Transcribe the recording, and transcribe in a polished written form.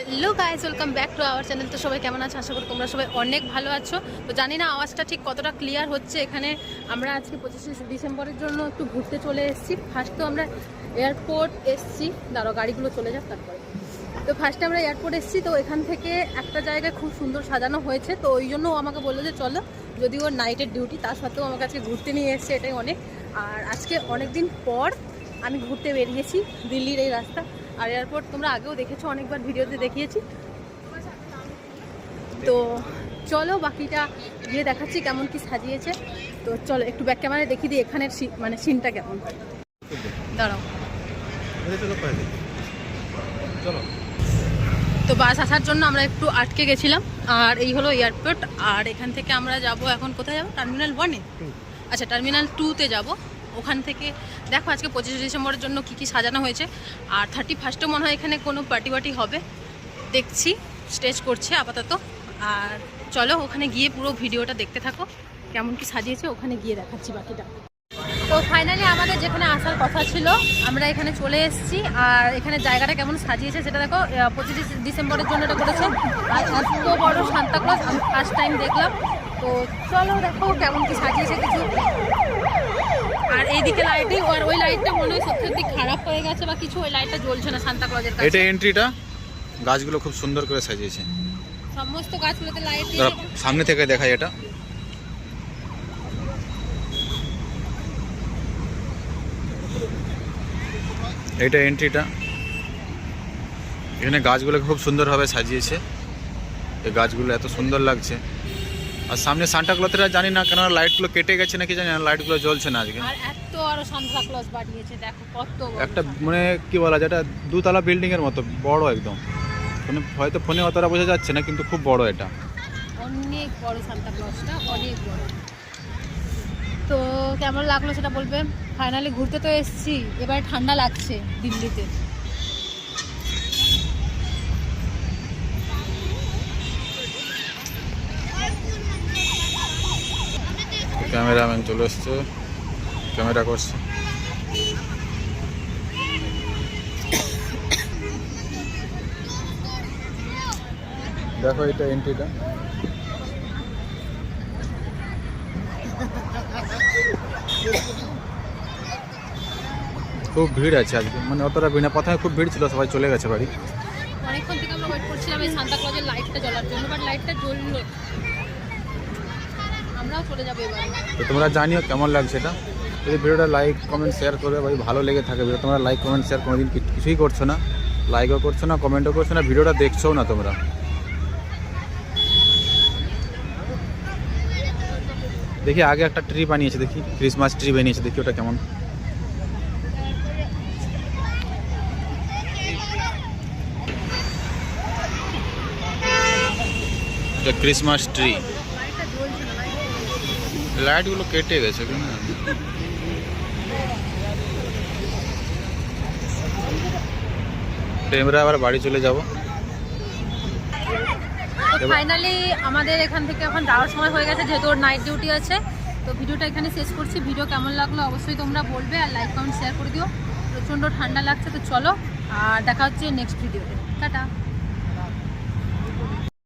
Hello guys, welcome back to our channel. তো সবাই কেমন আছো? আশা করি তোমরা সবাই অনেক ভালো আছো। তো জানি না আওয়াজটা ঠিক কতটা ক্লিয়ার হচ্ছে। এখানে আমরা আজকে 25শে ডিসেম্বরের জন্য একটু ঘুরতে চলে এসেছি। ফার্স্ট তো আমরা এয়ারপোর্ট এসেছি, দাঁড়াও গাড়িগুলো চলে যাক তারপরে। তো ফার্স্টে আমরা এয়ারপোর্ট এসেছি, তো এখান থেকে একটা জায়গায় খুব সুন্দর সাজানো হয়েছে। তো ওই জন্য ও আমাকে বললো যে চলো, যদি ওর নাইটের ডিউটি, তার সত্ত্বেও আমাকে আজকে ঘুরতে নিয়ে এসেছে, এটাই অনেক। আর আজকে অনেক দিন পর আমি ঘুরতে বেরিয়েছি দিল্লির এই রাস্তা। আর এয়ারপোর্ট তোমরা আগেও দেখেছো, অনেকবার ভিডিওতে দেখিয়েছি। তো চলো বাকিটা গিয়ে দেখাচ্ছি কেমন কি সাজিয়েছে। তো চলো একটু ব্যাক ক্যামেরায় দেখিয়ে দিই এখানের মানে সিনটা কেমন। দাঁড়াও, তো বাস আসার জন্য আমরা একটু আটকে গেছিলাম। আর এই হলো এয়ারপোর্ট। আর এখান থেকে আমরা যাব এখন কোথায় যাবো? টার্মিনাল 1-এ। আচ্ছা, টার্মিনাল 2-তে যাব। ওখান থেকে দেখো আজকে 25শে ডিসেম্বরের জন্য কি কি সাজানো হয়েছে। আর 31স্টে মনে হয় এখানে কোনো পার্টি হবে, দেখছি স্টেজ করছে আপাতত। আর চলো ওখানে গিয়ে পুরো ভিডিওটা দেখতে থাকো, কেমন কি সাজিয়েছে ওখানে গিয়ে দেখাচ্ছি বাকিটা। তো ফাইনালি আমাদের যেখানে আসার কথা ছিল আমরা এখানে চলে এসেছি। আর এখানে জায়গাটা কেমন সাজিয়েছে সেটা দেখো। 25শে ডিসেম্বরের জন্য এটা করেছে। আর এত বড় সান্তা ক্লজ আমি ফার্স্ট টাইম দেখলাম। তো চলো দেখো কেমন কি সাজিয়েছে কিছু। আর এইদিকে লাইটিং, আর ওই লাইটটা মনে হয় সত্যি খারাপ হয়ে গেছে বা কিছু, ওই লাইটটা জ্বলছে না সান্তা ক্লজের কাছে। এটা এন্ট্রিটা, গাছগুলো খুব সুন্দর করে সাজিয়েছে। সমস্ত গাছগুলোতে লাইট দিয়ে সামনে থেকে দেখাই এটা। এটা এন্ট্রিটা, এখানে গাছগুলো খুব সুন্দরভাবে সাজিয়েছে। এই গাছগুলো এত সুন্দর লাগছে। আর সামনে সান্টা ক্লজটা জানি না কেন লাইটগুলো কেটে গেছে নাকি জানি না, লাইটগুলো জ্বলছে না আজকে। আর এত আরো সান্তা ক্লজ বানিয়েছে দেখো কত বড় একটা মানে কি বলা যায়, এটা 2তলা বিল্ডিং এর মতো বড় একদম। মানে হয়তো ফোনে অতটা বোঝা যাচ্ছে না, কিন্তু খুব বড় এটা। অনেক বড় সান্তা ক্লজটা, অনেক বড়। তো কেমন লাগলো সেটা বলবে। ফাইনালি ঘুরতে তো এসেছি, এবার ঠান্ডা লাগছে দিল্লিতে। ক্যামেরাম্যান চলে এসছে, ক্যামেরা করছে। দেখো এটা এন্ট্রিটা। খুব ভিড় আছে আজকে, মানে অতটা ভিড় না। প্রথমে খুব ভিড় ছিল, সবাই চলে গেছে বাড়ি। অনেকক্ষণ থেকে আমরা ওয়েট করছিলাম এই সান্তা ক্লজের লাইটটা জ্বলার জন্য, বাট লাইটটা জ্বললো। আমরাও চলে যাবো এবার। তো তোমরা জানিও কেমন লাগছে এটা। যদি ভিডিওটা লাইক কমেন্ট শেয়ার করবে, ভাই ভালো লেগে থাকে ভিডিও। তোমরা লাইক কমেন্ট শেয়ার কোনোদিন কিছুই করছো না, লাইকও করছো না, কমেন্টও করছো না, ভিডিওটা দেখছোও না তোমরা। দেখি আগে একটা ট্রি বানিয়েছে, দেখি ক্রিসমাস ট্রি বানিয়েছে, দেখি ওটা কেমন। এটা ক্রিসমাস ট্রি। লাইটগুলো কেটে গেছে কেন? আমরা আবার বাড়ি চলে যাব। ফাইনালি আমাদের এখান থেকে এখন যাওয়ার সময় হয়ে গেছে, যেহেতু ওর নাইট ডিউটি আছে। তো ভিডিওটা এখানে শেষ করছি। ভিডিও কেমন লাগলো অবশ্যই তোমরা বলবে, আর লাইক কমেন্ট শেয়ার করে দিও। প্রচণ্ড ঠান্ডা লাগছে। তো চলো, আর দেখা হচ্ছে নেক্সট ভিডিওতে। টাটা।